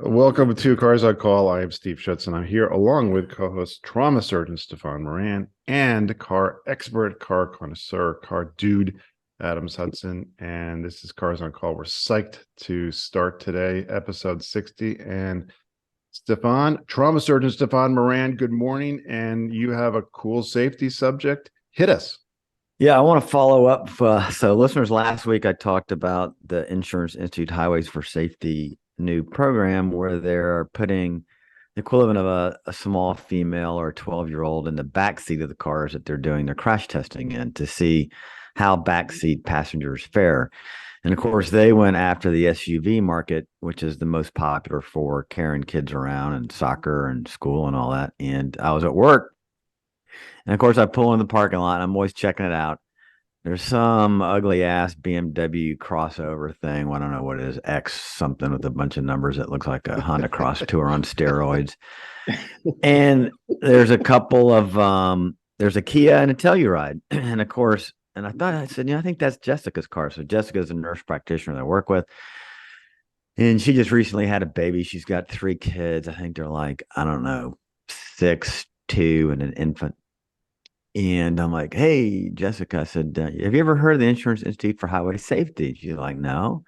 Welcome to Cars on Call. I am Steve Schutz, and I'm here along with co-host trauma surgeon Stephan Moran and car expert, car connoisseur, car dude Adams Hudson. And this is Cars on Call. We're psyched to start today, episode 60. And Stephan, trauma surgeon Stephan Moran, good morning. And you have a cool safety subject. Hit us. Yeah, I want to follow up. So, listeners, last week I talked about the Insurance Institute Highways for Safety new program where they're putting the equivalent of a small female or a 12-year-old in the backseat of the cars that they're doing their crash testing in to see how backseat passengers fare. And of course, they went after the SUV market, which is the most popular for carrying kids around and soccer and school and all that. And I was at work. And of course, I pull in the parking lot. I'm always checking it out. There's some ugly ass BMW crossover thing. Well, I don't know what it is, X something with a bunch of numbers that looks like a Honda Cross Tour on steroids. And there's a couple of there's a Kia and a Telluride. And of course, and I said, I think that's Jessica's car. So Jessica's a nurse practitioner that I work with. And she just recently had a baby. She's got 3 kids. I think they're like, I don't know, 6, 2, and an infant. And I'm like, hey, Jessica, I said, have you ever heard of the Insurance Institute for Highway Safety? She's like, no.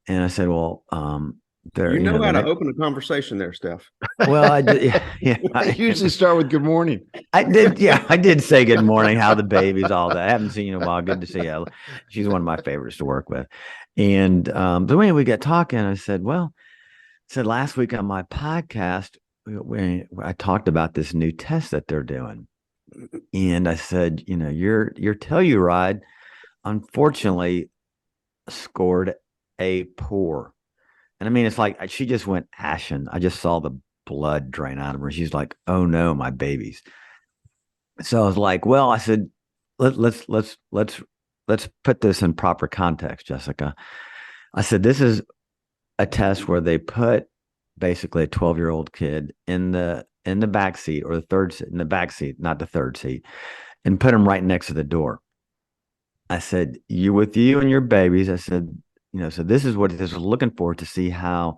And I said, well, you know how to open a conversation there, Steph. Well, I did. Yeah, I usually start with good morning. I did. Yeah, I did say good morning, how the baby's, all that. I haven't seen you in a while. Good to see you. She's one of my favorites to work with. And the way we got talking, I said, last week on my podcast, I talked about this new test that they're doing. And I said, your Telluride, unfortunately, scored a poor. And I mean, it's like she just went ashen. I just saw the blood drain out of her. She's like, "Oh no, my babies." So I was like, "Well," I said, let's put this in proper context, Jessica." I said, "This is a test where they put basically a 12-year-old kid in the back seat, or the third seat, in the back seat, not the third seat, and put them right next to the door." I said, you and your babies. I said, so this is what this is looking for, to see how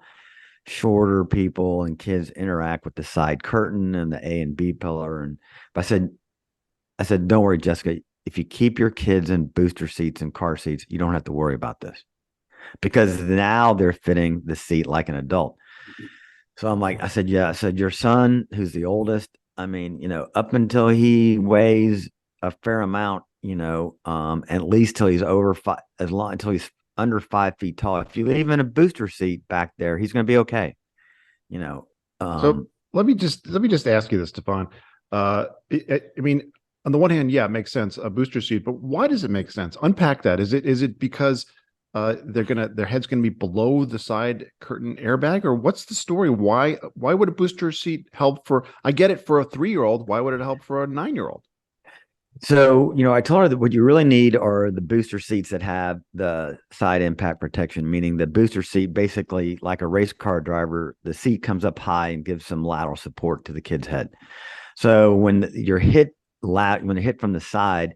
shorter people and kids interact with the side curtain and the A and B pillar. And but I said, don't worry, Jessica. If you keep your kids in booster seats and car seats, you don't have to worry about this, because now they're fitting the seat like an adult. So I'm like, I said, your son, who's the oldest, I mean, up until he weighs a fair amount, at least till he's until he's under 5 feet tall. If you leave him in a booster seat back there, he's going to be okay. So let me just ask you this, Stephan. I mean, on the one hand, yeah, it makes sense, a booster seat, but why does it make sense? Unpack that. Is it because their head's gonna be below the side curtain airbag, or what's the story? Why would a booster seat help for? I get it for a 3-year-old. Why would it help for a 9-year-old? So, I told her that what you really need are the booster seats that have the side impact protection, meaning the booster seat, basically like a race car driver, the seat comes up high and gives some lateral support to the kid's head. So when you're hit from the side,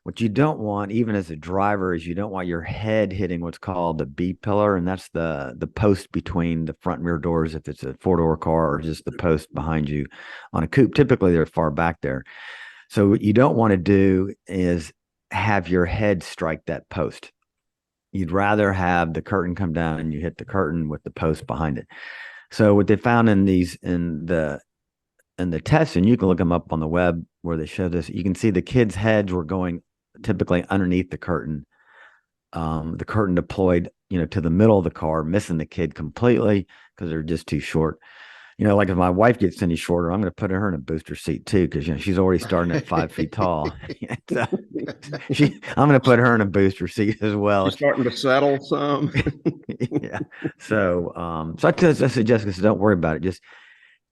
what you don't want, even as a driver, is you don't want your head hitting what's called the B pillar, and that's the post between the front and rear doors if it's a 4-door car, or just the post behind you on a coupe. Typically, they're far back there. So what you don't want to do is have your head strike that post. You'd rather have the curtain come down and you hit the curtain with the post behind it. So what they found in the tests, and you can look them up on the web where they show this, you can see the kids' heads were going typically underneath the curtain. The curtain deployed, to the middle of the car, missing the kid completely because they're just too short. Like if my wife gets any shorter, I'm going to put her in a booster seat too, because she's already starting at 5 feet tall. So I'm going to put her in a booster seat as well. She's starting to settle some. Yeah. So I said, Jessica, don't worry about it. Just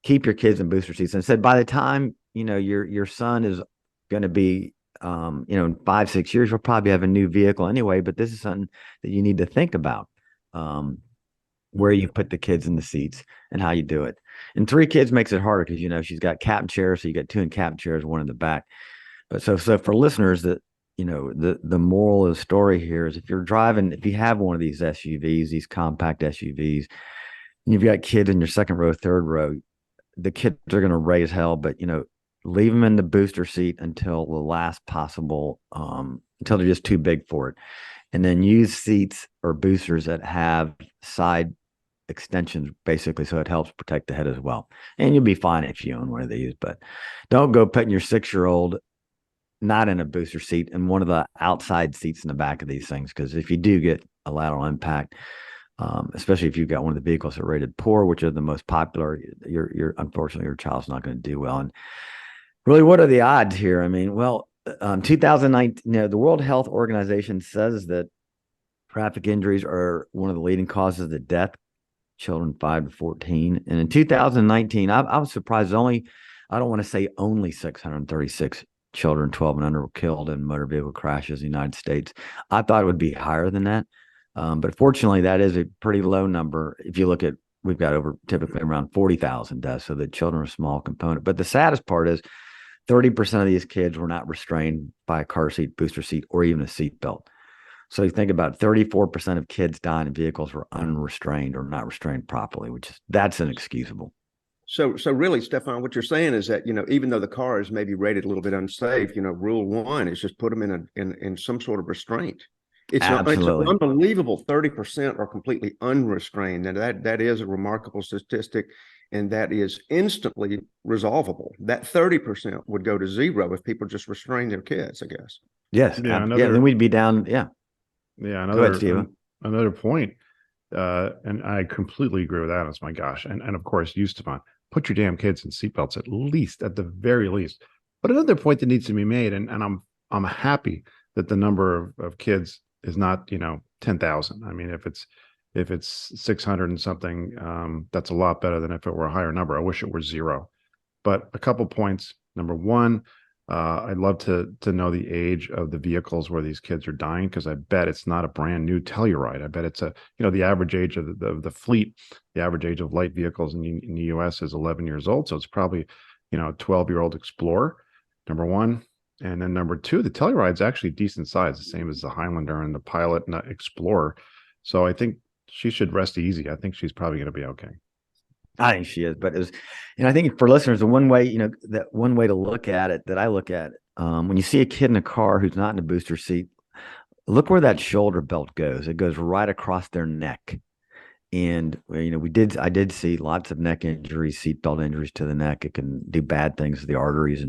keep your kids in booster seats. And I said, by the time your son is going to be in 5-6 years, you'll probably have a new vehicle anyway. But this is something that you need to think about. Where you put the kids in the seats and how you do it. And 3 kids makes it harder because, she's got captain chairs. So you got 2 in captain chairs, 1 in the back. But so for listeners, that, the moral of the story here is, if you have one of these SUVs, these compact SUVs, you've got kids in your second row, third row, the kids are going to raise hell, but leave them in the booster seat until the last possible, until they're just too big for it. And then use seats or boosters that have side extensions, basically, so it helps protect the head as well. And you'll be fine if you own one of these, but don't go putting your 6-year-old not in a booster seat in one of the outside seats in the back of these things, because if you do get a lateral impact, especially if you've got one of the vehicles that are rated poor, which are the most popular, you're unfortunately, your child's not going to do well. And really, what are the odds here? I mean, well, 2019, the World Health Organization says that traffic injuries are one of the leading causes of death, children 5 to 14. And in 2019, I was surprised I don't want to say only 636 children 12 and under were killed in motor vehicle crashes in the United States. I thought it would be higher than that. But fortunately, that is a pretty low number. If you look at, we've got typically around 40,000 deaths, so the children are a small component. But the saddest part is 30% of these kids were not restrained by a car seat, booster seat, or even a seat belt. So you think about 34% of kids dying in vehicles were unrestrained or not restrained properly, that's inexcusable. So really, Stephan, what you're saying is that, even though the car is maybe rated a little bit unsafe, rule one is just put them in some sort of restraint. It's an unbelievable 30% are completely unrestrained. And that is a remarkable statistic. And that is instantly resolvable. That 30% would go to zero if people just restrain their kids, I guess. Yes. Yeah. Then we'd be down. Yeah. Yeah. Go ahead, Stephen. Another point. And I completely agree with Adams. My gosh. And of course, Stephan, put your damn kids in seatbelts at the very least. But another point that needs to be made, and I'm happy that the number of kids is not, 10,000. I mean, if it's 600 and something, that's a lot better than if it were a higher number. I wish it were 0. But a couple points. Number one, I'd love to know the age of the vehicles where these kids are dying, because I bet it's not a brand new Telluride. I bet it's the average age of the fleet, the average age of light vehicles in the U.S. is 11 years old. So it's probably, a 12-year-old Explorer, number one. And then number two, the Telluride's actually decent size, the same as the Highlander and the Pilot and the Explorer. So I think she should rest easy. I think she's probably going to be okay. I think she is, but I think for listeners, the one way, that one way to look at it that I look at, when you see a kid in a car who's not in a booster seat, look where that shoulder belt goes. It goes right across their neck. And, I did see lots of neck injuries, seatbelt injuries to the neck. It can do bad things to the arteries.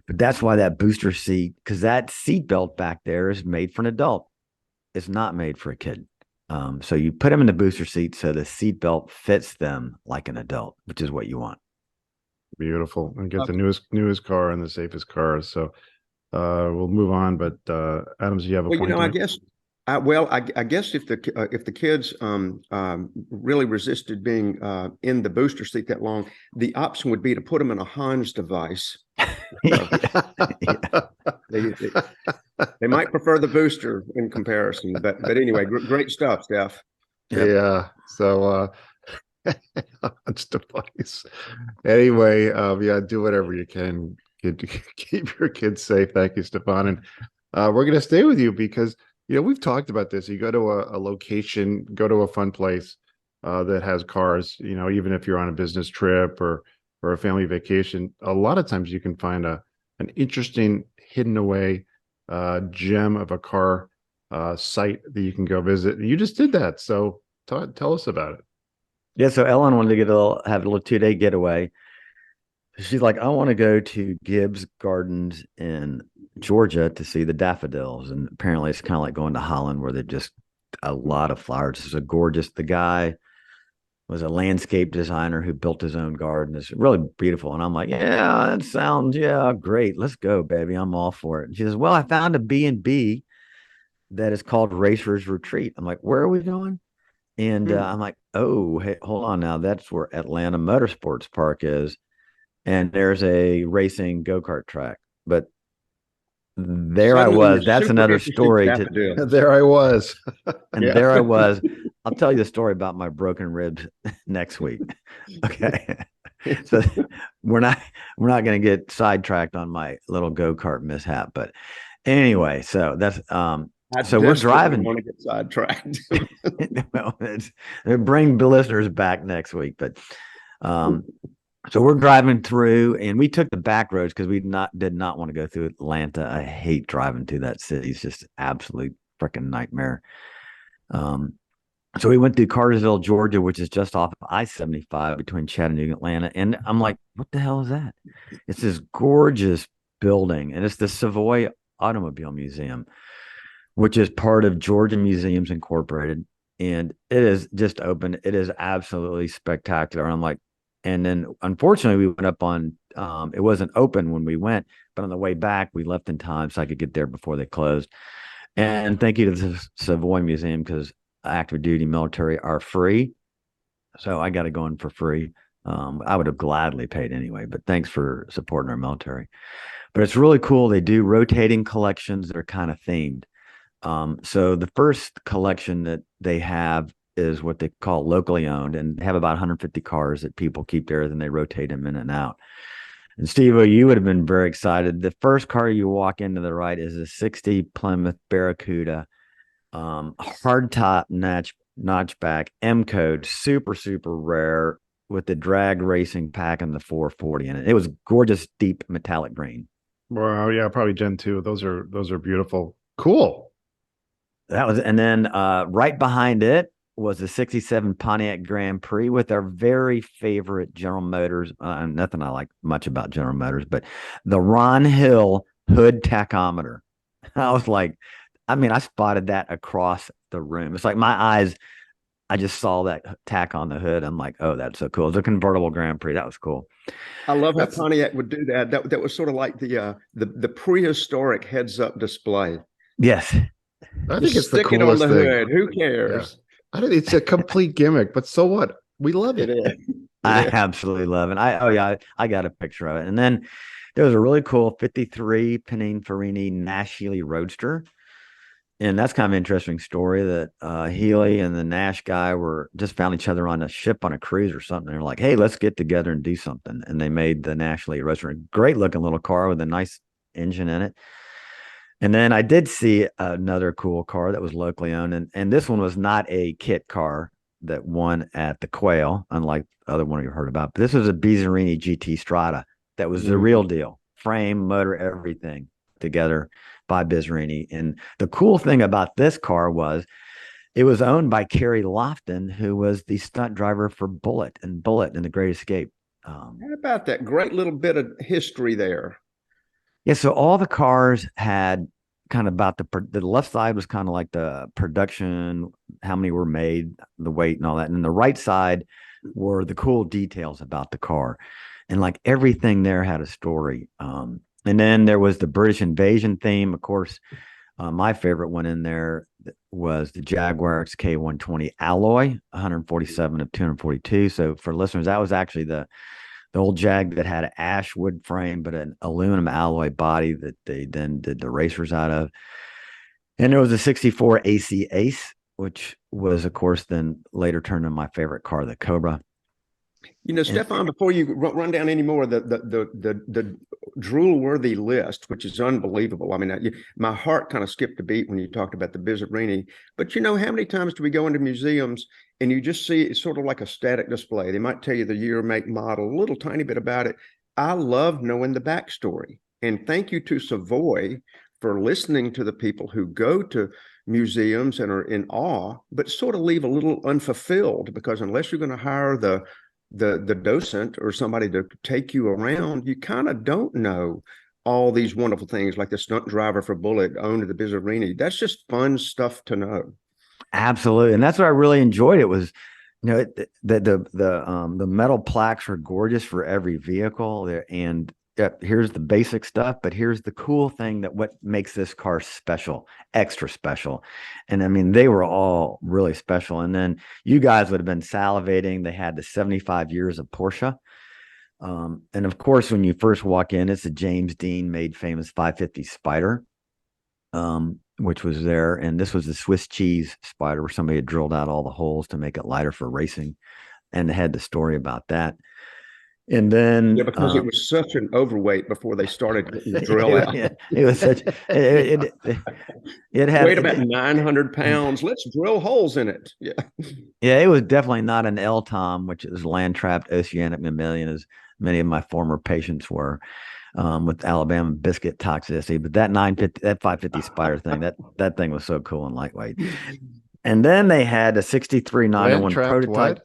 But that's why that booster seat, because that seatbelt back there is made for an adult. It's not made for a kid. So you put them in the booster seat so the seatbelt fits them like an adult, which is what you want. Beautiful. And get the newest car and the safest cars. So we'll move on. But Adams, you have a point? I guess. I guess if the kids really resisted being in the booster seat that long, the option would be to put them in a Hans device. They might prefer the booster in comparison, but anyway, great stuff, Steph. Yep. Yeah. So Hans device. Anyway, do whatever you can. Keep your kids safe. Thank you, Stephan. And we're going to stay with you because we've talked about this. You go to a location, go to a fun place that has cars, even if you're on a business trip or a family vacation, a lot of times you can find an interesting hidden away gem of a car site that you can go visit. And you just did that. So tell us about it. Yeah. So Ellen wanted to have a little 2-day getaway. She's like, I want to go to Gibbs Gardens in Georgia to see the daffodils. And apparently it's kind of like going to Holland where they're just a lot of flowers. It's the guy was a landscape designer who built his own garden. It's really beautiful. And I'm like, yeah, that sounds, great. Let's go, baby. I'm all for it. And she says, well, I found a B&B that is called Racer's Retreat. I'm like, where are we going? And I'm like, oh, hey, hold on now. That's where Atlanta Motorsports Park is. And there's a racing go-kart track. But there I was. That's another story. There I was. And there I was. I'll tell you the story about my broken ribs next week. Okay. So we're not going to get sidetracked on my little go-kart mishap. But anyway, so that's I So we're desperately driving. want to get sidetracked. Well, bring listeners back next week, but so we're driving through, and we took the back roads because we did not want to go through Atlanta. I hate driving through that city; it's just absolute freaking nightmare. So we went through Cartersville, Georgia, which is just off of I-75 between Chattanooga and Atlanta, and I'm like, "What the hell is that?" It's this gorgeous building, and it's the Savoy Automobile Museum, which is part of Georgia Museums Incorporated. And it is just open. It is absolutely spectacular. And I'm like, and then unfortunately we went up on, it wasn't open when we went, but on the way back, we left in time so I could get there before they closed. And thank you to the Savoy Museum because active duty military are free. So I got to go in for free. I would have gladly paid anyway, but thanks for supporting our military. But it's really cool. They do rotating collections that are kind of themed. So the first collection that they have is what they call locally owned, and they have about 150 cars that people keep there, then they rotate them in and out. And Steve, you would have been very excited. The first car you walk into the right is a 60 Plymouth Barracuda, hardtop notchback M code, super, super rare with the drag racing pack and the 440 in it. It was gorgeous, deep metallic green. Wow, yeah, probably Gen 2. Those are beautiful. Cool. That was, and then right behind it was the 67 Pontiac Grand Prix with our very favorite General Motors. Nothing I like much about General Motors, but the Ron Hill hood tachometer. I was like, I spotted that across the room. It's like my eyes, I just saw that tack on the hood. I'm like, oh, that's so cool. It's a convertible Grand Prix. That was cool. I love how Pontiac would do that. That was sort of like the prehistoric heads-up display. Yes. I think it's the coolest on the thing. hood. Who cares? Yeah. I think it's a complete gimmick, but so what? We love it. I absolutely love it. I got a picture of it. And then there was a really cool 53 Pininfarina Nash Healey Roadster. And that's kind of an interesting story that Healy and the Nash guy were just found each other on a ship on a cruise or something. They're like, hey, let's get together and do something. And they made the Nash Healey Roadster, a great looking little car with a nice engine in it. And then I did see another cool car that was locally owned. And this one was not a kit car that won at the Quail, unlike the other one you heard about. But this was a Bizzarini GT Strada that was the real deal. Frame, motor, everything together by Bizzarini. And the cool thing about this car was it was owned by Kerry Lofton, who was the stunt driver for Bullet in The Great Escape. How about that? Great little bit of history there. Yeah, so all the cars had kind of about the left side was kind of like the production, how many were made, the weight and all that. And then the right side were the cool details about the car. And like everything there had a story. And then there was the British invasion theme. Of course, my favorite one in there was the Jaguar XK120 Alloy, 147 of 242. So for listeners, that was actually the old Jag that had an ash wood frame, but an aluminum alloy body that they then did the racers out of. And there was a 64 AC Ace, which was, of course, then later turned into my favorite car, the Cobra. You know, Stephan, before you run down any more, the drool-worthy list, which is unbelievable. I mean, my heart kind of skipped a beat when you talked about the Bizzarini. But you know, how many times do we go into museums and you just see it's sort of like a static display? They might tell you the year, make, model, a little tiny bit about it. I love knowing the backstory. And thank you to Savoy for listening to the people who go to museums and are in awe, but sort of leave a little unfulfilled, because unless you're going to hire the docent or somebody to take you around, you kind of don't know all these wonderful things, like the stunt driver for Bullet owned the Bizzarini. That's just fun stuff to know. Absolutely. And that's what I really enjoyed. It was, you know, the metal plaques are gorgeous for every vehicle. And here's the basic stuff, but here's the cool thing that what makes this car special, extra special. And I mean, they were all really special. And then you guys would have been salivating. They had the 75 years of Porsche. And of course, when you first walk in, it's a James Dean made famous 550 Spider, which was there. And this was the Swiss cheese Spider where somebody had drilled out all the holes to make it lighter for racing. And they had the story about that. And then, Yeah, because it was such an overweight before they started getting the drill out. yeah, it was such, it had Weighed about 900 pounds. Let's drill holes in it. Yeah. yeah, it was definitely not an LTOM, which is land trapped oceanic mammalian, as many of my former patients were, with Alabama biscuit toxicity. But that 950, that 550 Spider thing, that thing was so cool and lightweight. And then they had a 63-901 prototype. What?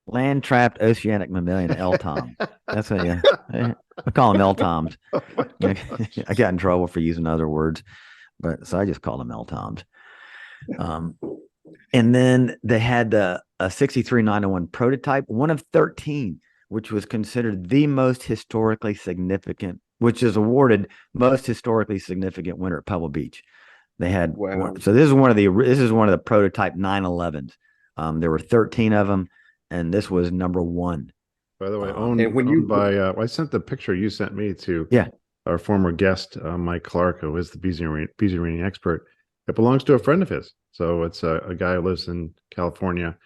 Land trapped oceanic mammalian LTOM. That's what, yeah. I call them LTOMs. Oh I got in trouble for using other words, but so I just call them LTOMs. And then they had a 63-901 prototype, one of 13, which was considered the most historically significant, which is awarded most historically significant winner at Pebble Beach. They had so this is one of the prototype 911s. There were 13 of them, and this was number one. By the way, owned by I sent the picture you sent me to our former guest, Mike Clark, who is the Beezerini expert. It belongs to a friend of his. So it's a guy who lives in California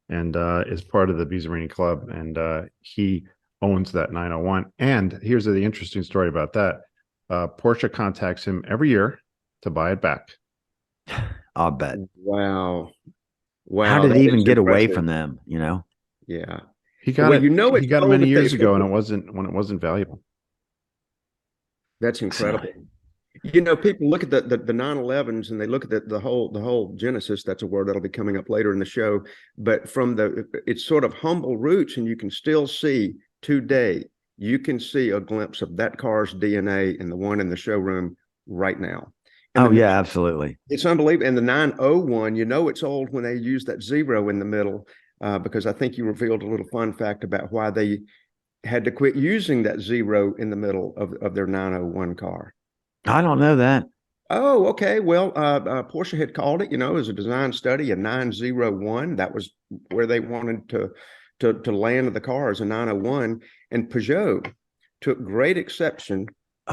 and is part of the Beezerini Club. And he owns that 901. And here's the interesting story about that. Porsche contacts him every year to buy it back. I'll bet. Wow. How did he even get away from them, you know? Yeah. He got it. He got it many years ago, and it wasn't valuable. That's incredible. You know, people look at the 911s and they look at the whole Genesis. That's a word that'll be coming up later in the show. But from it's sort of humble roots, and you can still see today. You can see a glimpse of that car's DNA in the one in the showroom right now. And yeah, absolutely. It's unbelievable. And the 901, you know, it's old when they use that zero in the middle, because I think you revealed a little fun fact about why they had to quit using that zero in the middle of their 901 car. I don't know that. Oh, okay. Well, Porsche had called it, you know, as a design study, a 901. That was where they wanted to land the car as a 901. And Peugeot took great exception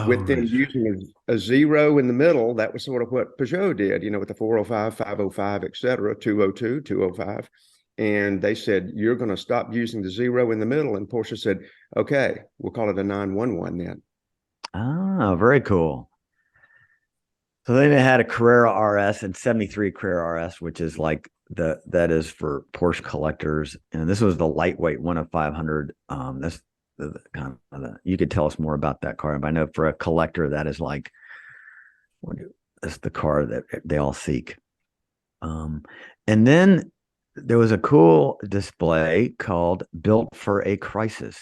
with them using a zero in the middle. That was sort of what Peugeot did, you know, with the 405, 505, et cetera, 202, 205. And they said, you're going to stop using the zero in the middle. And Porsche said, okay, we'll call it a 911 then. Oh, very cool. So then they had a Carrera RS and 73 Carrera RS, which is like that is for Porsche collectors. And this was the lightweight 1 of 500. That's you could tell us more about that car. But I know for a collector, that is like, that's the car that they all seek. And then there was a cool display called Built for a Crisis.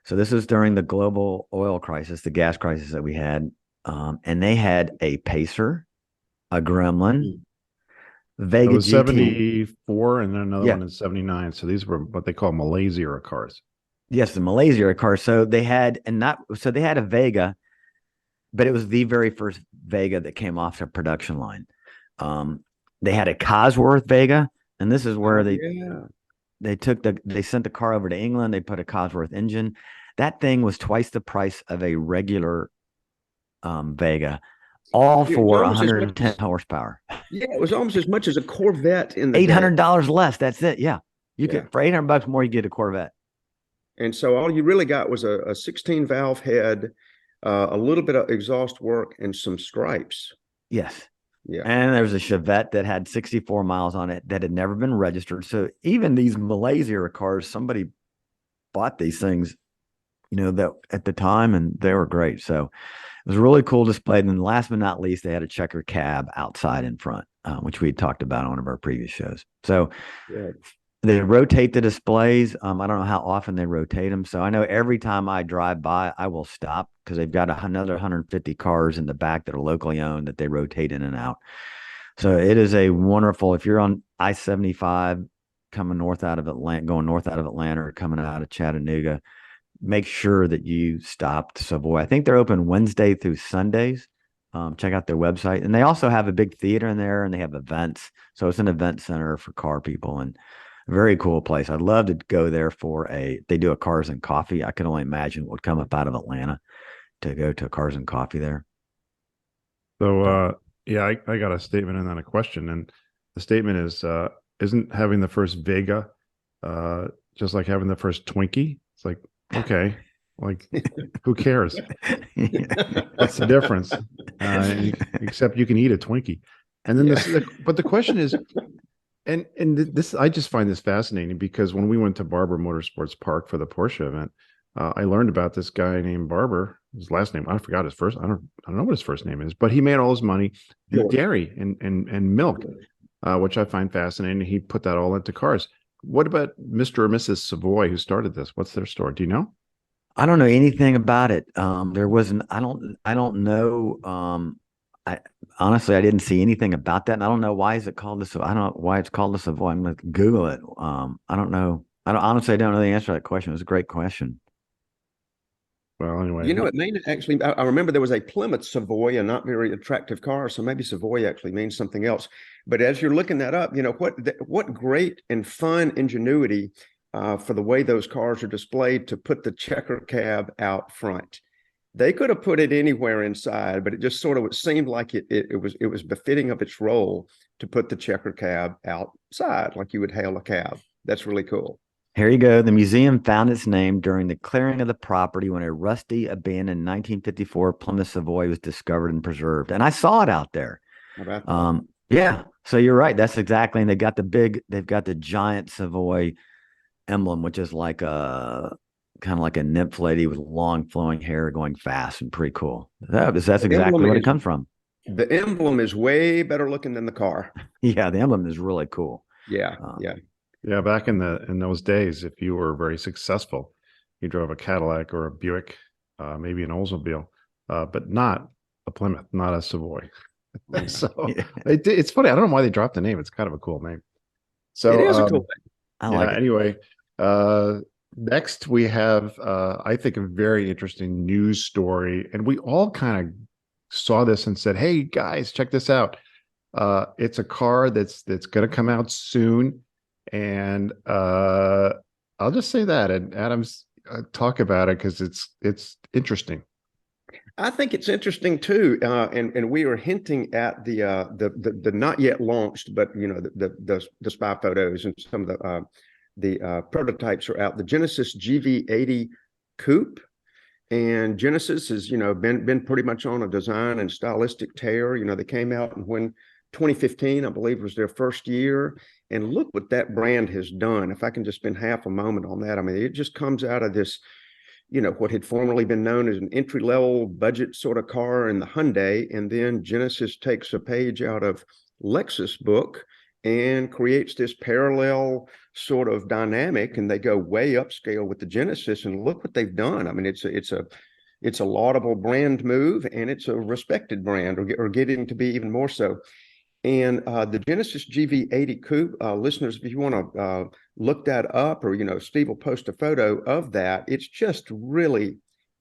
So this was during the global oil crisis, the gas crisis that we had. And they had a Pacer, a Gremlin, Vega GT. 74 and then another one in 79. So these were what they call Malaysia cars. Yes, the Malaysia car. So they had they had a Vega, but it was the very first Vega that came off their production line. They had a Cosworth Vega, and this is where they sent the car over to England. They put a Cosworth engine. That thing was twice the price of a regular Vega, all for 110 horsepower. Yeah, it was almost as much as a Corvette in the $800 less. That's it. Yeah, you could for $800 more, you get a Corvette. And so all you really got was a 16 valve head, a little bit of exhaust work, and some stripes. Yes. Yeah. And there's a Chevette that had 64 miles on it that had never been registered. So even these Malaysia cars, somebody bought these things, you know, that at the time, and they were great. So it was a really cool display. And then last but not least, they had a checker cab outside in front, which we had talked about on one of our previous shows. So they rotate the displays. I don't know how often they rotate them. So I know every time I drive by, I will stop because they've got another 150 cars in the back that are locally owned that they rotate in and out. So it is a wonderful, if you're on I-75 coming north out of Atlanta, going north out of Atlanta or coming out of Chattanooga, make sure that you stop to Savoy. I think they're open Wednesday through Sundays. Check out their website. And they also have a big theater in there and they have events. So it's an event center for car people and a very cool place. I'd love to go there they do a Cars and Coffee. I can only imagine what would come up out of Atlanta to go to a Cars and Coffee there. So, I got a statement and then a question. And the statement is, isn't having the first Vega just like having the first Twinkie? It's like Okay. Like, who cares? What's the difference? Except you can eat a Twinkie. And then Yeah. but the question is, this, I just find this fascinating because when we went to Barber Motorsports Park for the Porsche event, I learned about this guy named Barber. His last name, I forgot his first. I don't know what his first name is, but he made all his money in George. dairy and milk, which I find fascinating. He put that all into cars. What about Mr. or Mrs. Savoy who started this? What's their story? Do you know? I don't know anything about it. There wasn't, I don't know. I honestly, I didn't see anything about that. And I don't know why is it called this. I don't know why it's called the Savoy. I'm going to Google it. I don't know. Honestly, I don't know the answer to that question. It was a great question. Well, anyway, You know, it may not actually. I remember there was a Plymouth Savoy, a not very attractive car, so maybe Savoy actually means something else. But as you're looking that up, you know what great and fun ingenuity for the way those cars are displayed to put the checker cab out front. They could have put it anywhere inside, but it just sort of seemed like it was befitting of its role to put the checker cab outside, like you would hail a cab. That's really cool. Here you go. The museum found its name during the clearing of the property when a rusty, abandoned 1954 Plymouth Savoy was discovered and preserved. And I saw it out there. Yeah. So you're right. That's exactly. And they've got the giant Savoy emblem, which is like a kind of like a nymph lady with long flowing hair going fast and pretty cool. That's exactly what it comes from. The emblem is way better looking than the car. Yeah. The emblem is really cool. Yeah. Yeah. Yeah, back in those days, if you were very successful, you drove a Cadillac or a Buick, maybe an Oldsmobile, but not a Plymouth, not a Savoy. So it's funny. I don't know why they dropped the name. It's kind of a cool name. So it is a cool name. I like it. Anyway, next we have I think a very interesting news story, and we all kind of saw this and said, "Hey guys, check this out! It's a car that's going to come out soon." And I'll just say that, and Adam's talk about it because it's interesting. I think it's interesting too, and we are hinting at the not yet launched, but you know the spy photos and some of the prototypes are out. The Genesis GV80 coupe, and Genesis has been pretty much on a design and stylistic tear. You know, they came out and when 2015, I believe, was their first year. And look what that brand has done. If I can just spend half a moment on that, I mean, it just comes out of this, what had formerly been known as an entry-level budget sort of car in the Hyundai. And then Genesis takes a page out of Lexus book and creates this parallel sort of dynamic. And they go way upscale with the Genesis. And look what they've done. I mean, it's a laudable brand move, and it's a respected brand, or getting to be even more so. And the Genesis GV80 coupe, listeners, if you want to look that up, or Steve will post a photo of that. It's just really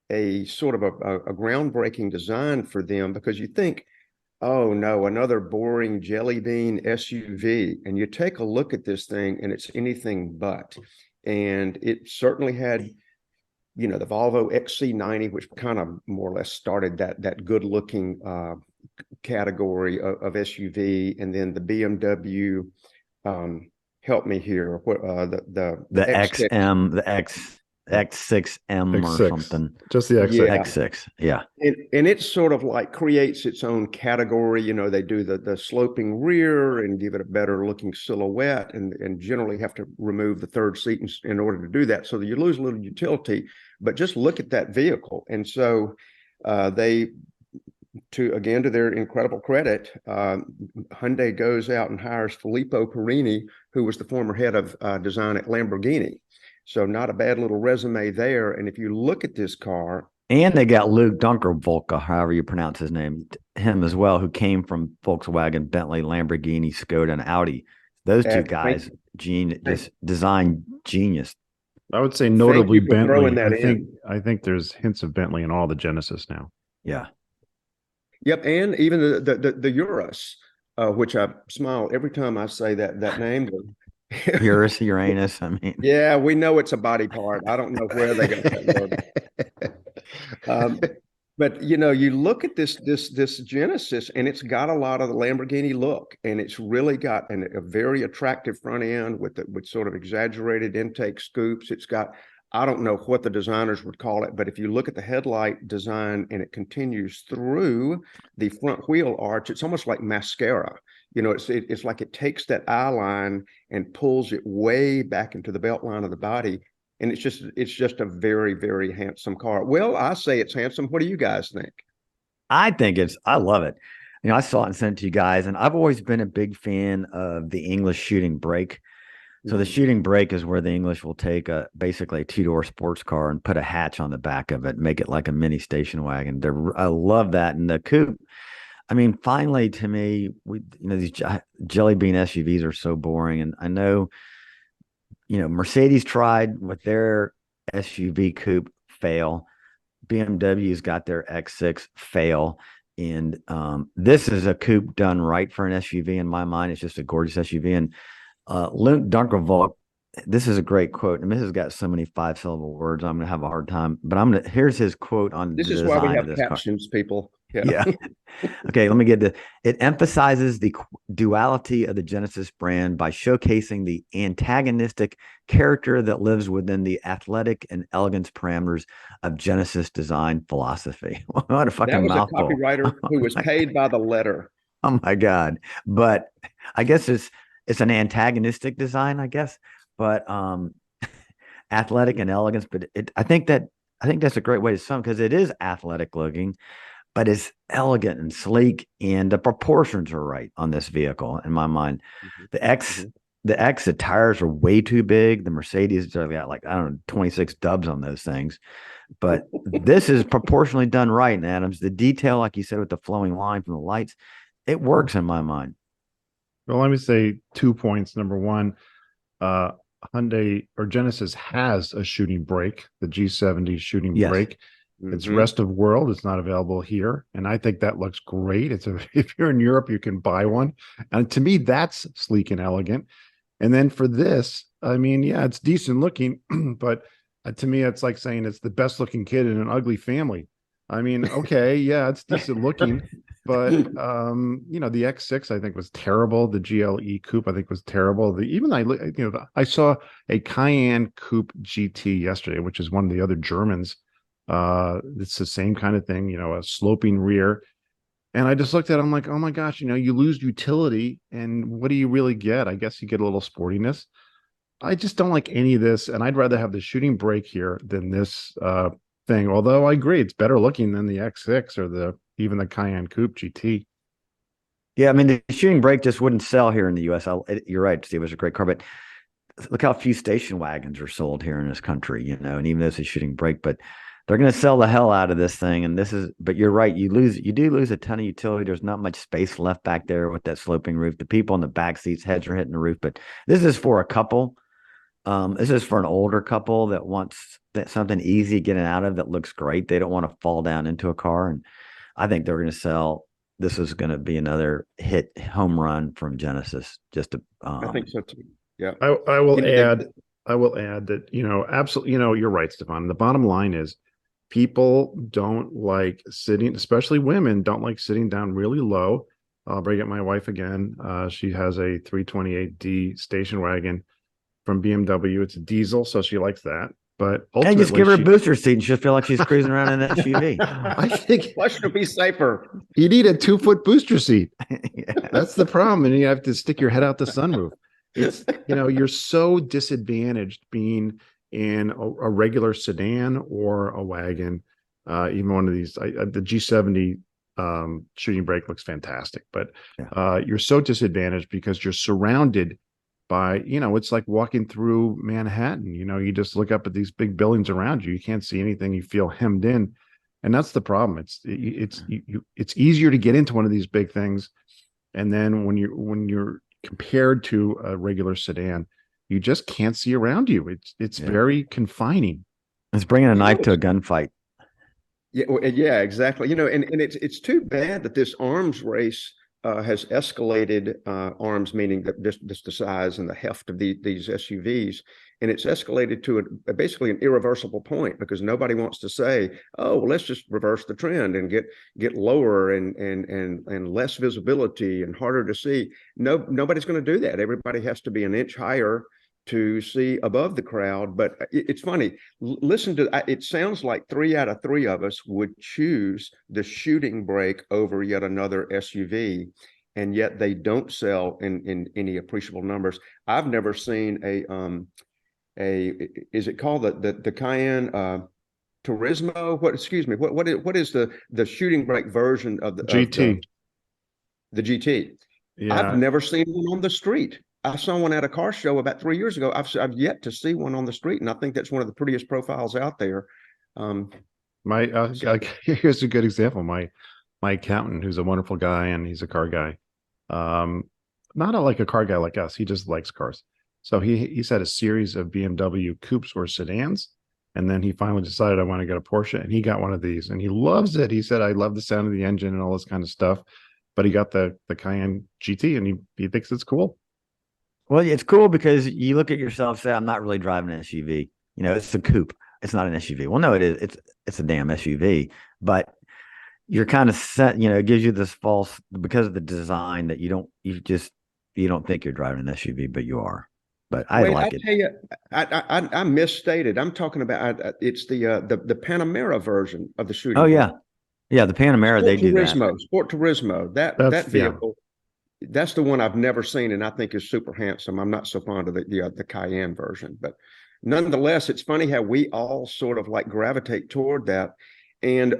a sort of a groundbreaking design for them, because you think, oh no, another boring jelly bean SUV, and you take a look at this thing and it's anything but. And it certainly had the Volvo XC90, which kind of more or less started that good looking category of SUV, and then the BMW. Help me here. The XM, the X6M or something. Just the X6. X6. Yeah. And it sort of like creates its own category. They do the sloping rear and give it a better looking silhouette, and generally have to remove the third seat in order to do that. So that you lose a little utility, but just look at that vehicle. And so they, to their incredible credit, Hyundai goes out and hires Filippo Perini, who was the former head of design at Lamborghini. So not a bad little resume there. And if you look at this car, and they got Luke Dunkervolka, however you pronounce his name, him as well, who came from Volkswagen, Bentley, Lamborghini, Skoda, and Audi. Those two guys, just design genius. I would say notably Bentley. I think there's hints of Bentley in all the Genesis now. Yeah. Yep, and even the Urus, which I smile every time I say that name. Urus, Uranus. I mean, yeah, we know it's a body part. I don't know where they got that word. But you look at this Genesis, and it's got a lot of the Lamborghini look, and it's really got a very attractive front end with sort of exaggerated intake scoops. It's got I don't know what the designers would call it, but if you look at the headlight design and it continues through the front wheel arch, it's almost like mascara. It's like it takes that eye line and pulls it way back into the belt line of the body. And it's just a very, very handsome car. Well, I say it's handsome. What do you guys think? I love it. I saw it and sent it to you guys, and I've always been a big fan of the English shooting brake. So the shooting brake is where the English will take basically a two-door sports car and put a hatch on the back of it, make it like a mini station wagon. I love that. And the coupe, I mean, finally to me, these jelly bean SUVs are so boring. And I know, Mercedes tried with their SUV coupe, fail. BMW's got their X6, fail. And this is a coupe done right for an SUV in my mind. It's just a gorgeous SUV. And Luke Dunkervoort, this is a great quote. And this has got so many 5-syllable words, I'm going to have a hard time. But here's his quote on this the is design why we of have this captions, people. Yeah. Okay, let me get this. It emphasizes the duality of the Genesis brand by showcasing the antagonistic character that lives within the athletic and elegance parameters of Genesis design philosophy. What a fucking That was mouthful. a copywriter who was paid by the letter. Oh my God. But I guess it's an antagonistic design, I guess. But athletic and elegance. But I think that's a great way to sum, because it is athletic looking, but it's elegant and sleek, and the proportions are right on this vehicle in my mind. The tires are way too big. The Mercedes are got like, I don't know, 26 dubs on those things. But this is proportionally done right, Adams. The detail, like you said, with the flowing line from the lights, it works in my mind. Well, let me say 2 points. Number one, Hyundai or Genesis has a shooting brake, the G70 shooting brake. It's rest of world. It's not available here. And I think that looks great. If you're in Europe, you can buy one. And to me, that's sleek and elegant. And then for this, I mean, yeah, it's decent looking, but to me, it's like saying it's the best looking kid in an ugly family. I mean, okay, yeah, it's decent looking, but the X6 I think was terrible. The GLE coupe I think was terrible. I saw a Cayenne coupe GT yesterday, which is one of the other Germans. It's the same kind of thing, a sloping rear. And I just looked at it, I'm like, oh my gosh, you lose utility, and what do you really get? I guess you get a little sportiness. I just don't like any of this, and I'd rather have the shooting brake here than this thing. Although I agree, it's better looking than the X6 or even the Cayenne Coupe GT. Yeah, I mean, the shooting brake just wouldn't sell here in the U.S. You're right, Steve. It was a great car, but look how few station wagons are sold here in this country, and even though it's a shooting brake, but they're going to sell the hell out of this thing. And but you're right. You do lose a ton of utility. There's not much space left back there with that sloping roof. The people in the back seats, heads are hitting the roof, but this is for a couple. This is for an older couple that wants something easy getting out of that looks great. They don't want to fall down into a car. And I think they're going to sell. This is going to be another hit home run from Genesis. I think so too. Yeah. I will add that, absolutely, you're right, Stephan. The bottom line is people don't like sitting, especially women don't like sitting down really low. I'll bring up my wife again. She has a 328D station wagon from BMW. It's a diesel, so she likes that. But ultimately, just give her a booster seat and she'll feel like she's cruising around in an SUV. I think why should it be safer? You need a 2-foot booster seat. Yeah. That's the problem, and you have to stick your head out the sunroof. It's you're so disadvantaged being in a regular sedan or a wagon, even one of these. The G70 shooting brake looks fantastic, but you're so disadvantaged because you're surrounded by, it's like walking through Manhattan. You just look up at these big buildings around you. You can't see anything. You feel hemmed in, and that's the problem. It's easier to get into one of these big things, and then when you're compared to a regular sedan, you just can't see around you. It's very confining. It's bringing a knife to a gunfight. Yeah, exactly. And it's too bad that this arms race has escalated. Arms meaning that just the size and the heft of these SUVs, and it's escalated to basically an irreversible point, because nobody wants to say, oh, well, let's just reverse the trend and get lower and less visibility and harder to see. Nobody's going to do that. Everybody has to be an inch higher to see above the crowd. But it's funny. Listen to it. Sounds like 3 out of 3 of us would choose the shooting brake over yet another SUV, and yet they don't sell in any appreciable numbers. I've never seen is it called the Cayenne Turismo? What is the shooting brake version of the GT? The GT. Yeah, I've never seen one on the street. I saw one at a car show about 3 years ago. I've yet to see one on the street, and I think that's one of the prettiest profiles out there. Here's a good example. My accountant, who's a wonderful guy, and he's a car guy. Not like a car guy like us. He just likes cars. So he's had a series of BMW coupes or sedans, and then he finally decided, I want to get a Porsche, and he got one of these, and he loves it. He said, I love the sound of the engine and all this kind of stuff. But he got the Cayenne GT, and he thinks it's cool. Well, it's cool because you look at yourself, say, I'm not really driving an SUV. It's a coupe. It's not an SUV. Well, no, it is. It's a damn SUV. But you're kind of set, it gives you this false, because of the design, that you don't think you're driving an SUV, but you are. But I like it. Tell you, I misstated. I'm talking about it's the Panamera version of the shooting. Oh yeah, yeah, the Panamera. They do that. Sport Turismo. That vehicle. Yeah. That's the one I've never seen, and I think is super handsome. I'm not so fond of the Cayenne version, but nonetheless, it's funny how we all sort of like gravitate toward that. And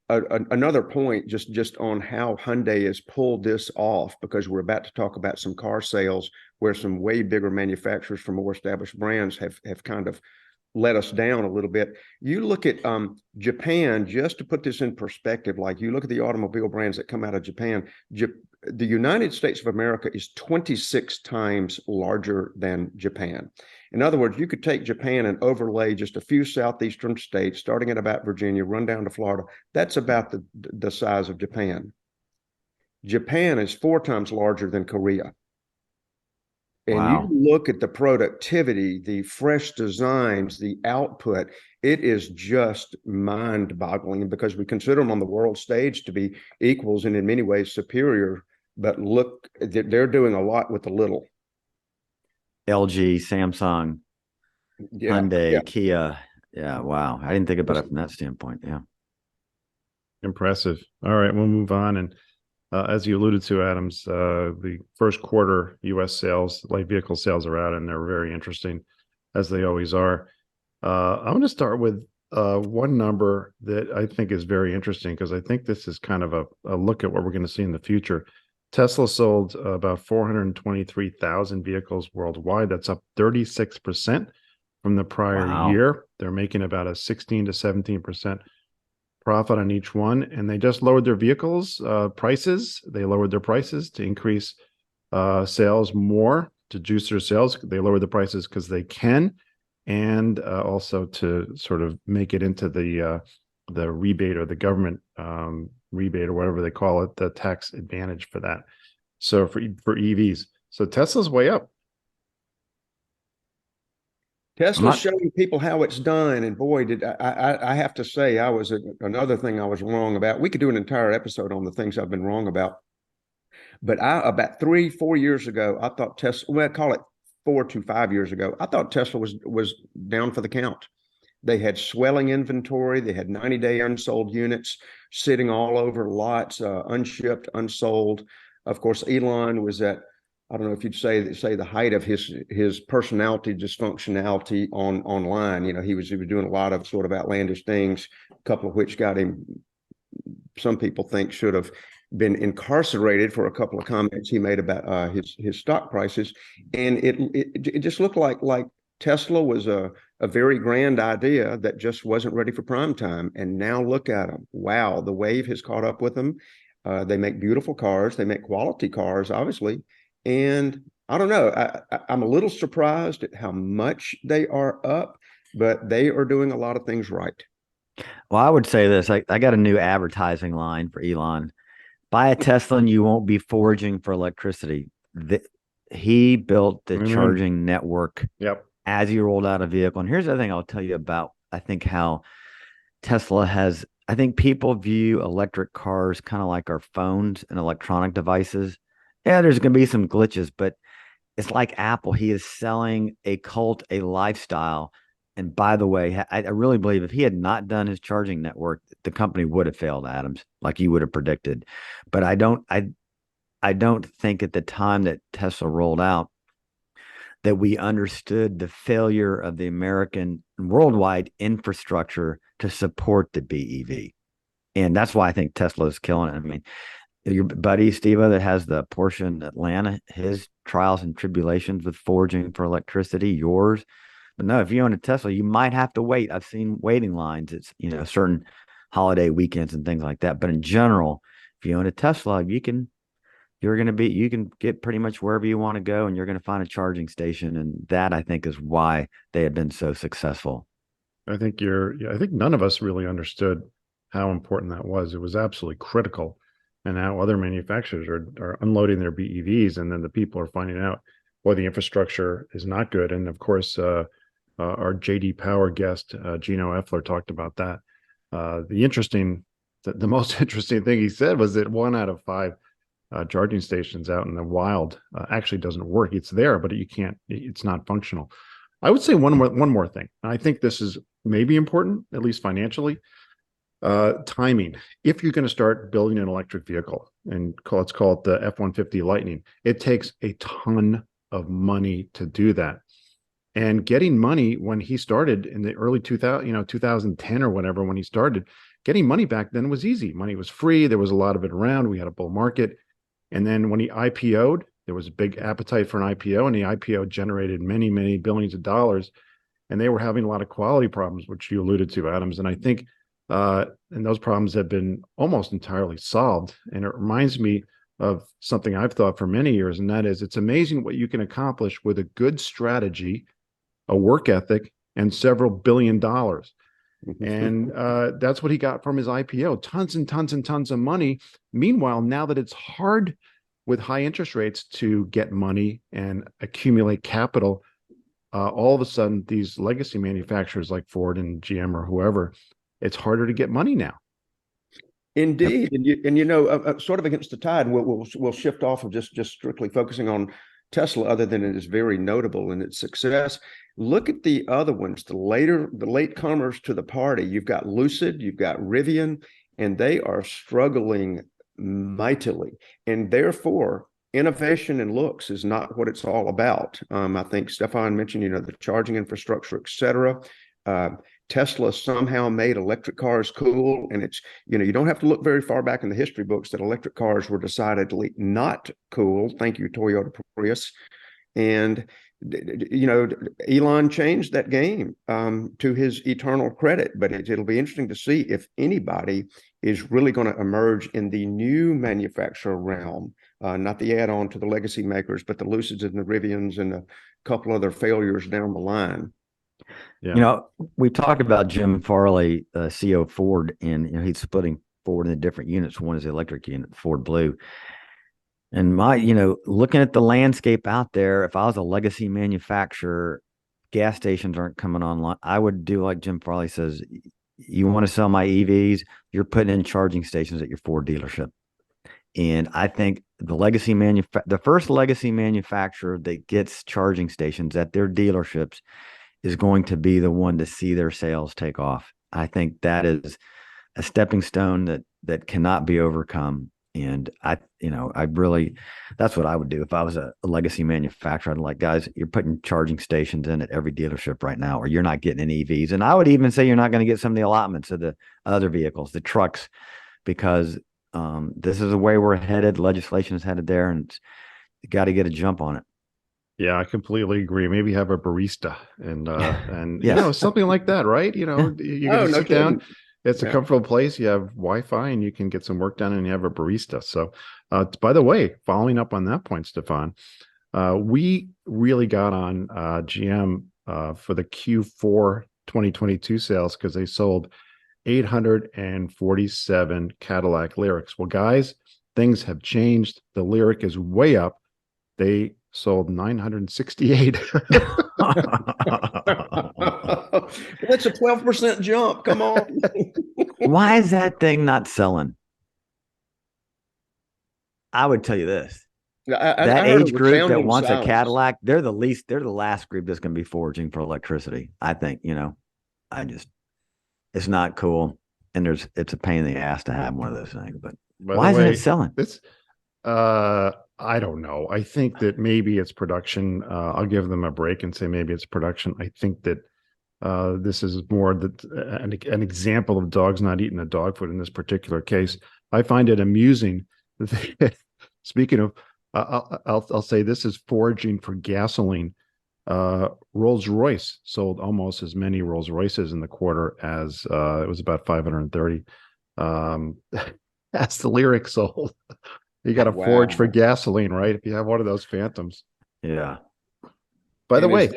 another point just on how Hyundai has pulled this off, because we're about to talk about some car sales where some way bigger manufacturers from more established brands have kind of let us down a little bit. You look at Japan, just to put this in perspective, like you look at the automobile brands that come out of Japan, the United States of America is 26 times larger than Japan. In other words, you could take Japan and overlay just a few southeastern states, starting at about Virginia, run down to Florida. That's about the size of Japan. Japan is 4 times larger than Korea. And wow. You look at the productivity, the fresh designs, the output, it is just mind-boggling, because we consider them on the world stage to be equals and in many ways superior. But look, they're doing a lot with the little. LG, Samsung, Hyundai, Kia. Yeah, wow. I didn't think about it from that standpoint. Yeah. Impressive. All right, we'll move on. And as you alluded to, Adams, the first quarter U.S. sales, light vehicle sales, are out, and they're very interesting, as they always are. I'm going to start with one number that I think is very interesting, because I think this is kind of a look at what we're going to see in the future. Tesla sold about 423,000 vehicles worldwide. That's up 36% from the prior year. They're making about a 16 to 17% profit on each one, and they just lowered their vehicles prices. They lowered their prices to increase sales more, to juice their sales. They lowered the prices because they can, and also to sort of make it into the rebate, or the government rebate, or whatever they call it, the tax advantage for that. So for EVs, so Tesla's way up. Tesla's showing people how it's done, and boy, did I have to say, another thing I was wrong about. We could do an entire episode on the things I've been wrong about. But about 3-4 years ago, I thought Tesla, well, I call it 4 to 5 years ago, I thought Tesla was down for the count. They had swelling inventory. They had 90-day unsold units sitting all over lots, unshipped, unsold. Of course, Elon was at, I don't know if you'd say the height of his personality dysfunctionality online. He was doing a lot of sort of outlandish things, a couple of which got him, some people think, should have been incarcerated for a couple of comments he made about his stock prices. And it just looked like Tesla was a very grand idea that just wasn't ready for prime time. And now look at them. Wow, the wave has caught up with them. They make beautiful cars. They make quality cars, obviously. And I don't know, I'm a little surprised at how much they are up, but they are doing a lot of things right. Well, I would say this. I got a new advertising line for Elon. Buy a Tesla and you won't be foraging for electricity. He built the charging network as he rolled out a vehicle. And here's the other thing I'll tell you about, I think, how Tesla has, I think people view electric cars kind of like our phones and electronic devices. Yeah, there's going to be some glitches, but it's like Apple. He is selling a cult, a lifestyle. And by the way, I really believe if he had not done his charging network, the company would have failed, Adams, like you would have predicted. But I don't think at the time that Tesla rolled out that we understood the failure of the American worldwide infrastructure to support the BEV. And that's why I think Tesla is killing it. I mean, your buddy Steve that has the Porsche in Atlanta, his trials and tribulations with forging for electricity, yours. But no, if you own a Tesla, you might have to wait. I've seen waiting lines. It's, certain holiday weekends and things like that. But in general, if you own a Tesla, you can get pretty much wherever you want to go, and you're going to find a charging station. And that, I think, is why they have been so successful. I think none of us really understood how important that was. It was absolutely critical, and how other manufacturers are unloading their BEVs, and then the people are finding out, well, the infrastructure is not good. And of course, our JD Power guest, Gino Effler, talked about that. The most interesting thing he said was that 1 out of 5 charging stations out in the wild actually doesn't work. It's there, but it's not functional. I would say one more thing. I think this is maybe important, at least financially. Timing. If you're going to start building an electric vehicle, and let's call it the F-150 Lightning, it takes a ton of money to do that. And getting money when he started in the early 2010 or whatever, when he started, getting money back then was easy. Money was free. There was a lot of it around. We had a bull market. And then when he IPO'd, there was a big appetite for an IPO, and the IPO generated many, many billions of dollars. And they were having a lot of quality problems, which you alluded to, Adams. And I think and those problems have been almost entirely solved. And it reminds me of something I've thought for many years, and that is, it's amazing what you can accomplish with a good strategy, a work ethic, and several $billion. And that's what he got from his IPO, tons and tons and tons of money. Meanwhile, now that it's hard with high interest rates to get money and accumulate capital, all of a sudden, these legacy manufacturers like Ford and GM or whoever, it's harder to get money now. Indeed, and sort of against the tide, we'll shift off of just strictly focusing on Tesla, other than it is very notable in its success. Look at the other ones, the latecomers to the party. You've got Lucid, you've got Rivian, and they are struggling mightily. And therefore, innovation and looks is not what it's all about. I think Stephan mentioned, the charging infrastructure, et cetera. Tesla somehow made electric cars cool. And it's, you don't have to look very far back in the history books that electric cars were decidedly not cool. Thank you, Toyota Prius. And, Elon changed that game to his eternal credit. But it'll be interesting to see if anybody is really going to emerge in the new manufacturer realm, not the add-on to the legacy makers, but the Lucids and the Rivians and a couple other failures down the line. Yeah. We talked about Jim Farley, CEO of Ford, and he's splitting Ford into different units. One is the electric unit, Ford Blue. And looking at the landscape out there, if I was a legacy manufacturer, gas stations aren't coming online. I would do like Jim Farley says. You want to sell my EVs, you're putting in charging stations at your Ford dealership. And I think the first legacy manufacturer that gets charging stations at their dealerships is going to be the one to see their sales take off. I think that is a stepping stone that cannot be overcome. And that's what I would do if I was a legacy manufacturer. I'd like, guys, you're putting charging stations in at every dealership right now, or you're not getting any EVs. And I would even say you're not going to get some of the allotments of the other vehicles, the trucks, because this is the way we're headed. Legislation is headed there, and you got to get a jump on it. Yeah, I completely agree. Maybe have a barista and yes. Something like that, right? You're going to sit down. It's a comfortable place. You have Wi-Fi and you can get some work done, and you have a barista. So, by the way, following up on that point, Stephan, we really got on GM for the Q4 2022 sales because they sold 847 Cadillac Lyrics. Well, guys, things have changed. The Lyric is way up. They sold 968. That's a 12% jump. Come on. Why is that thing not selling? I would tell you this. That heard a age group that resounding wants a silence. Cadillac, they're the last group that's going to be foraging for electricity. I think, it's not cool. And it's a pain in the ass to have one of those things, but By why the isn't way, it selling? I don't know. I think that maybe it's production. I'll give them a break and say maybe it's production. I think that this is more an example of dogs not eating the dog food in this particular case. I find it amusing. Speaking of, I'll say this is foraging for gasoline. Rolls-Royce sold almost as many Rolls-Royces in the quarter as it was about 530. As the Lyric sold. You got to forage for gasoline, right? If you have one of those Phantoms. Yeah. By the way,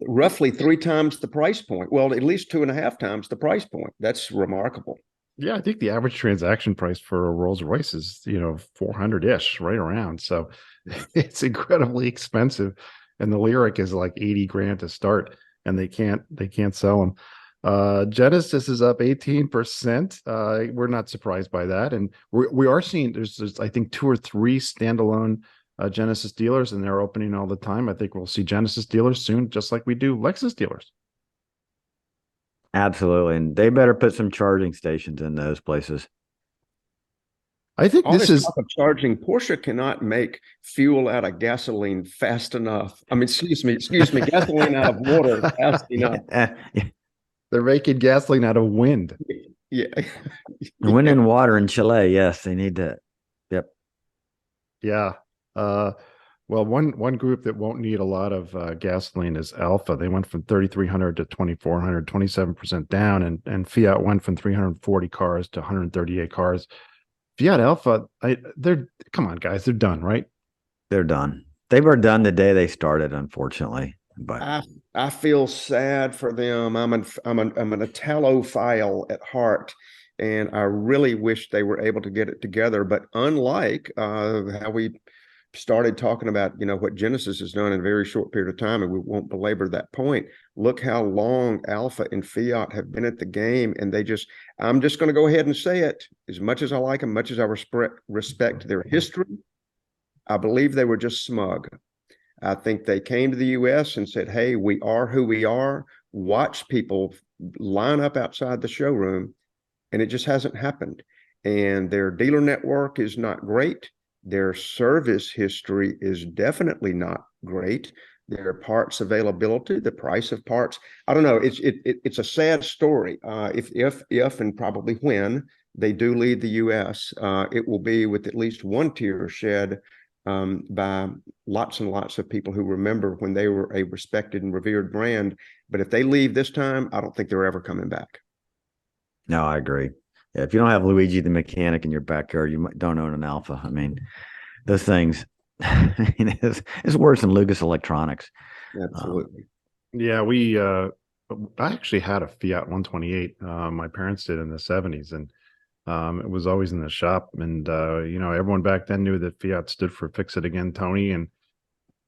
roughly 3 times the price point. Well, at least 2.5 times the price point. That's remarkable. Yeah, I think the average transaction price for a Rolls Royce is, 400-ish, right around. So it's incredibly expensive. And the Lyric is like 80 grand to start, and they can't sell them. Genesis is up 18%. We're not surprised by that. And we are seeing there's I think 2 or 3 standalone Genesis dealers, and they're opening all the time. I think we'll see Genesis dealers soon, just like we do Lexus dealers. Absolutely. And they better put some charging stations in those places. I think all this is talk of charging. Porsche cannot make fuel out of gasoline fast enough. I mean, excuse me, gasoline out of water fast enough. They're making gasoline out of wind. Yeah. Wind and water in Chile. Yes, they need to. Yep. Yeah. Well, one group that won't need a lot of gasoline is Alpha. They went from 3,300 to 2,400, 27% down, and Fiat went from 340 cars to 138 cars. Fiat Alpha, come on, guys, they're done, right? They're done. They were done the day they started, unfortunately. But I feel sad for them. I'm an Italophile at heart, and I really wish they were able to get it together. But unlike how we started talking about, what Genesis has done in a very short period of time, and we won't belabor that point. Look how long Alpha and Fiat have been at the game, and I'm just going to go ahead and say it. As much as I like them, much as I respect their history, I believe they were just smug. I think they came to the U.S. and said, hey, we are who we are. Watch people line up outside the showroom, and it just hasn't happened. And their dealer network is not great. Their service history is definitely not great. Their parts availability, the price of parts, I don't know. It's a sad story. If and probably when they do leave the U.S., it will be with at least one tear shed by lots and lots of people who remember when they were a respected and revered brand. But if they leave this time, I don't think they're ever coming back. No, I agree. Yeah, if you don't have Luigi the mechanic in your backyard, you don't own an Alpha. I mean, those things, it's worse than Lucas Electronics. Absolutely. Yeah, I actually had a Fiat 128. My parents did in the 70s, and it was always in the shop. And everyone back then knew that Fiat stood for "Fix It Again, Tony." And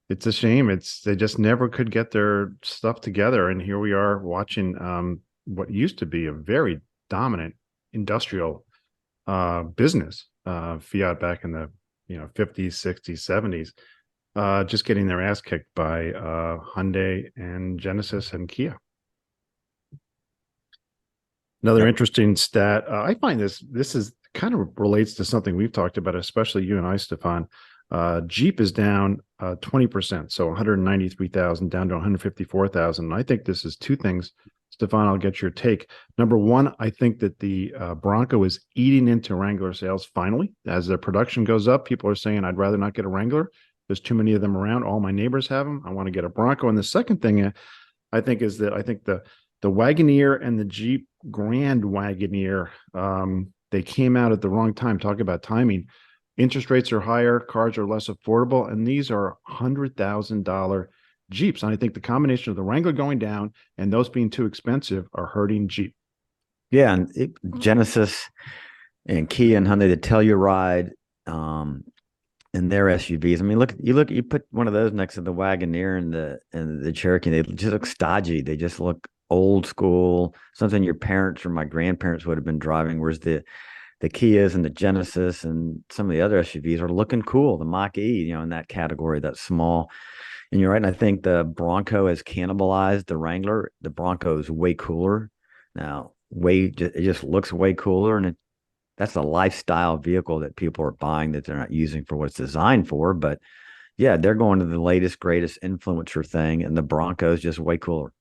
it's a shame. They just never could get their stuff together. And here we are watching what used to be a very dominant industrial business, Fiat back in the 50s, 60s, 70s, just getting their ass kicked by Hyundai and Genesis and Kia. Another interesting stat, I find this is kind of relates to something we've talked about, especially you and I, Stephan. Jeep is down 20%, so 193,000 down to 154,000. I think this is 2 things. Stephan, I'll get your take. Number one, I think that the Bronco is eating into Wrangler sales finally. As their production goes up, people are saying, I'd rather not get a Wrangler. There's too many of them around. All my neighbors have them. I want to get a Bronco. And the second thing I think is that I think the Wagoneer and the Jeep Grand Wagoneer, they came out at the wrong time. Talk about timing. Interest rates are higher. Cars are less affordable. And these are $100,000 Jeeps. And I think the combination of the Wrangler going down and those being too expensive are hurting Jeep. Yeah. And Genesis and Kia and Hyundai, the Telluride, and their SUVs. I mean, you put one of those next to the Wagoneer and the Cherokee, they just look stodgy. They just look old school, something your parents or my grandparents would have been driving. Whereas the the Kias and the Genesis and some of the other SUVs are looking cool. The Mach-E, in that category, that's small. And you're right. And I think the Bronco has cannibalized the Wrangler. The Bronco is way cooler now. It just looks way cooler, and that's a lifestyle vehicle that people are buying that they're not using for what it's designed for. But yeah, they're going to the latest, greatest influencer thing, and the Bronco is just way cooler.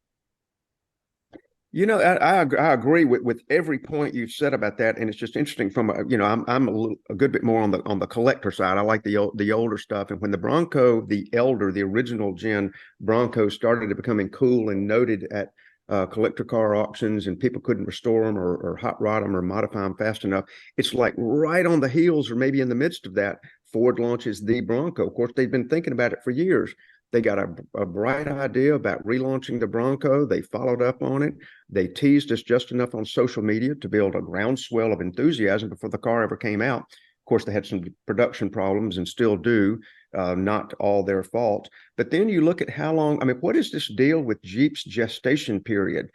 I agree with every point you've said about that, and it's just interesting from I'm a good bit more on the collector side. I like the older stuff, and when the Bronco, the original gen Bronco, started becoming cool and noted at collector car auctions, and people couldn't restore them or hot rod them or modify them fast enough, it's like right on the heels or maybe in the midst of that, Ford launches the Bronco. Of course, they've been thinking about it for years. They got a bright idea about relaunching the Bronco. They followed up on it. They teased us just enough on social media to build a groundswell of enthusiasm before the car ever came out. Of course, they had some production problems and still do, not all their fault. But then you look at how long, what is this deal with Jeep's gestation period?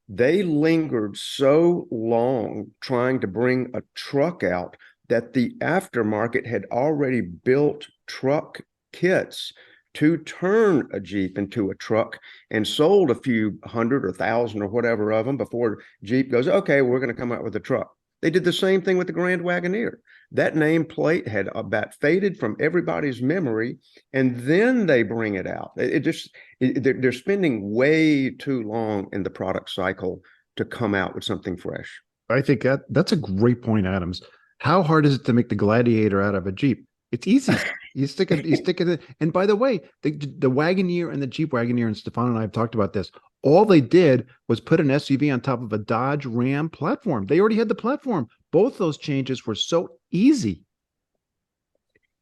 They lingered so long trying to bring a truck out that the aftermarket had already built truck kits to turn a Jeep into a truck and sold a few hundred or thousand or whatever of them before Jeep goes, okay, we're going to come out with a truck. They did the same thing with the Grand Wagoneer. That nameplate had about faded from everybody's memory, and then they bring it out. They're spending way too long in the product cycle to come out with something fresh. I think that's a great point, Adams. How hard is it to make the Gladiator out of a Jeep? It's easy. You stick it. And by the way, the Wagoneer and the Jeep Wagoneer, and Stephan and I have talked about this. All they did was put an SUV on top of a Dodge Ram platform. They already had the platform. Both those changes were so easy.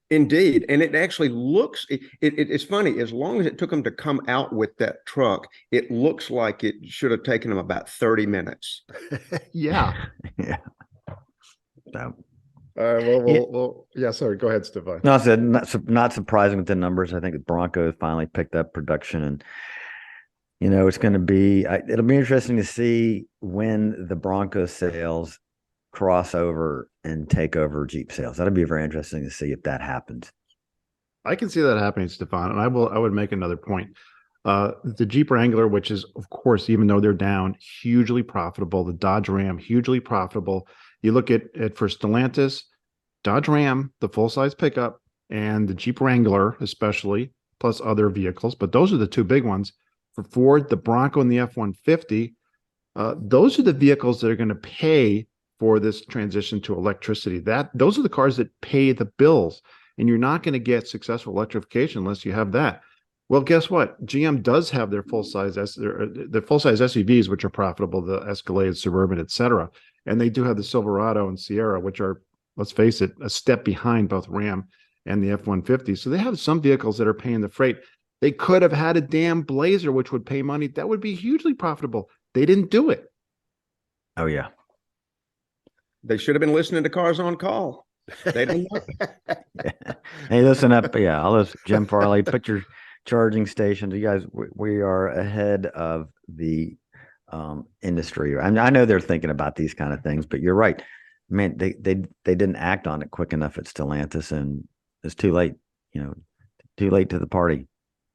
Indeed. And it actually looks, it's funny, as long as it took them to come out with that truck, it looks like it should have taken them about 30 minutes. Yeah. Yeah. Yeah. Sorry. Go ahead, Stephan. No, I said not surprising with the numbers. I think the Broncos finally picked up production, and it's going to be. It'll be interesting to see when the Broncos sales cross over and take over Jeep sales. That'll be very interesting to see if that happens. I can see that happening, Stephan, and I would make another point. The Jeep Wrangler, which is, of course, even though they're down, hugely profitable. The Dodge Ram, hugely profitable. You look at for Stellantis, Dodge Ram, the full-size pickup, and the Jeep Wrangler, especially, plus other vehicles. But those are the two big ones. For Ford, the Bronco and the F-150, those are the vehicles that are going to pay for this transition to electricity. Those are the cars that pay the bills. And you're not going to get successful electrification unless you have that. Well, guess what? GM does have their full-size SUVs, which are profitable, the Escalade, Suburban, etc. And they do have the Silverado and Sierra, which are, let's face it, a step behind both Ram and the F-150. So they have some vehicles that are paying the freight. They could have had a damn Blazer, which would pay money. That would be hugely profitable. They didn't do it. Oh, yeah. They should have been listening to Cars on Call. They didn't know. Hey, listen up. Yeah, I'll listen. Jim Farley, put your charging stations. You guys, we are ahead of the industry. I know they're thinking about these kind of things, but you're right. Man, they didn't act on it quick enough at Stellantis, and it's too late. Too late to the party.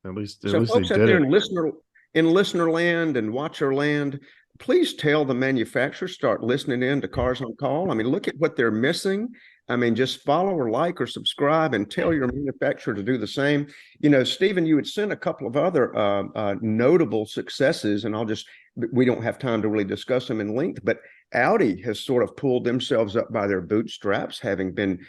At least folks they out did there it. in listener land and watcher land, please tell the manufacturers, start listening in to Cars on Call. Look at what they're missing. Just follow or like or subscribe and tell your manufacturer to do the same. Stephen, you had sent a couple of other notable successes, and we don't have time to really discuss them in length, but Audi has sort of pulled themselves up by their bootstraps, having been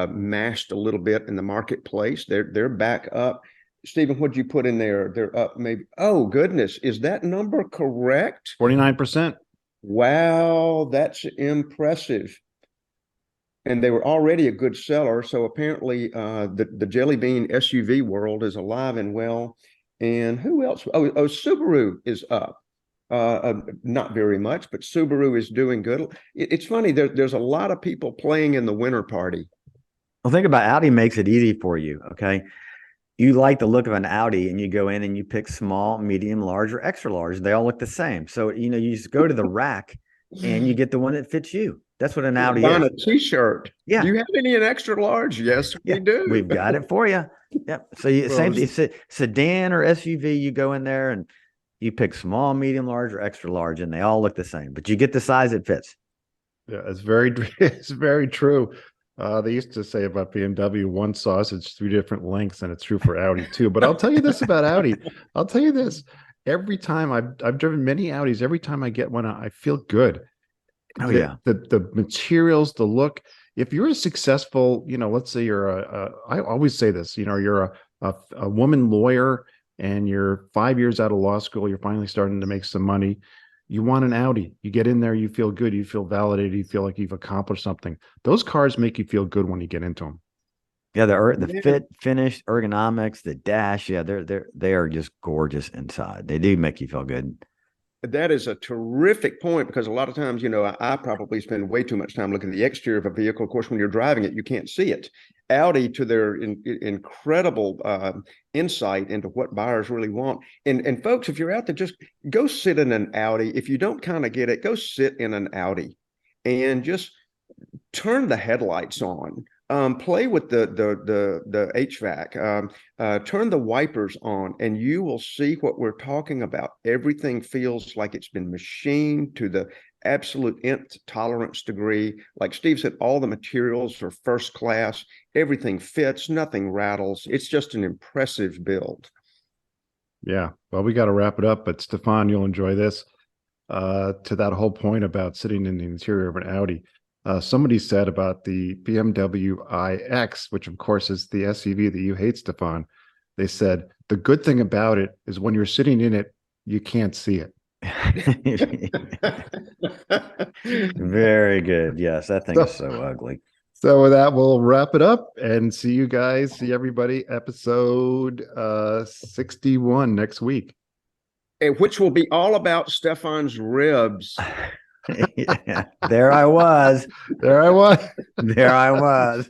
mashed a little bit in the marketplace. They're back up. Stephen, what'd you put in there? They're up maybe. Oh, goodness. Is that number correct? 49%. Wow, that's impressive. And they were already a good seller. So apparently the Jelly Bean SUV world is alive and well. And who else? Oh, Subaru is up. Not very much, but Subaru is doing good. It's funny. There's a lot of people playing in the winter party. Well, think about Audi makes it easy for you. Okay. You like the look of an Audi, and you go in and you pick small, medium, large, or extra large. They all look the same. So, you just go to the rack and you get the one that fits you. That's what an Audi Buying is. a T-shirt. Yeah. Do you have any in extra large? Yes, we do. We've got it for you. Yep. So same thing, sedan or SUV, you go in there and you pick small, medium, large, or extra large, and they all look the same, but you get the size it fits. Yeah, it's very true. They used to say about BMW, one sausage, three different lengths, and it's true for Audi too. But I'll tell you this about Audi. I'll tell you this. Every time I've driven many Audis, every time I get one, I feel good. Oh yeah. The materials, the look. If you're a successful, let's say you're I always say this, you're a woman lawyer and you're 5 years out of law school, you're finally starting to make some money. You want an Audi. You get in there, you feel good, you feel validated, you feel like you've accomplished something. Those cars make you feel good when you get into them. Yeah, the fit, finish, ergonomics, the dash. Yeah, they are just gorgeous inside. They do make you feel good. That is a terrific point, because a lot of times, I probably spend way too much time looking at the exterior of a vehicle. Of course, when you're driving it, you can't see it. Audi, to their incredible insight into what buyers really want. And folks, if you're out there, just go sit in an Audi. If you don't kind of get it, go sit in an Audi and just turn the headlights on. Play with the HVAC, turn the wipers on, and you will see what we're talking about. Everything feels like it's been machined to the absolute nth tolerance degree. Like Steve said, all the materials are first class. Everything fits, nothing rattles. It's just an impressive build. Yeah. Well, we got to wrap it up, but Stephan, you'll enjoy this. To that whole point about sitting in the interior of an Audi. Somebody said about the BMW iX, which of course is the SUV that you hate, Stephan. They said the good thing about it is when you're sitting in it, you can't see it. Very good. Yes, that thing is so ugly. So with that, we'll wrap it up and see everybody, episode 61 next week. Which will be all about Stephan's ribs. Yeah, there I was. There I was. There I was.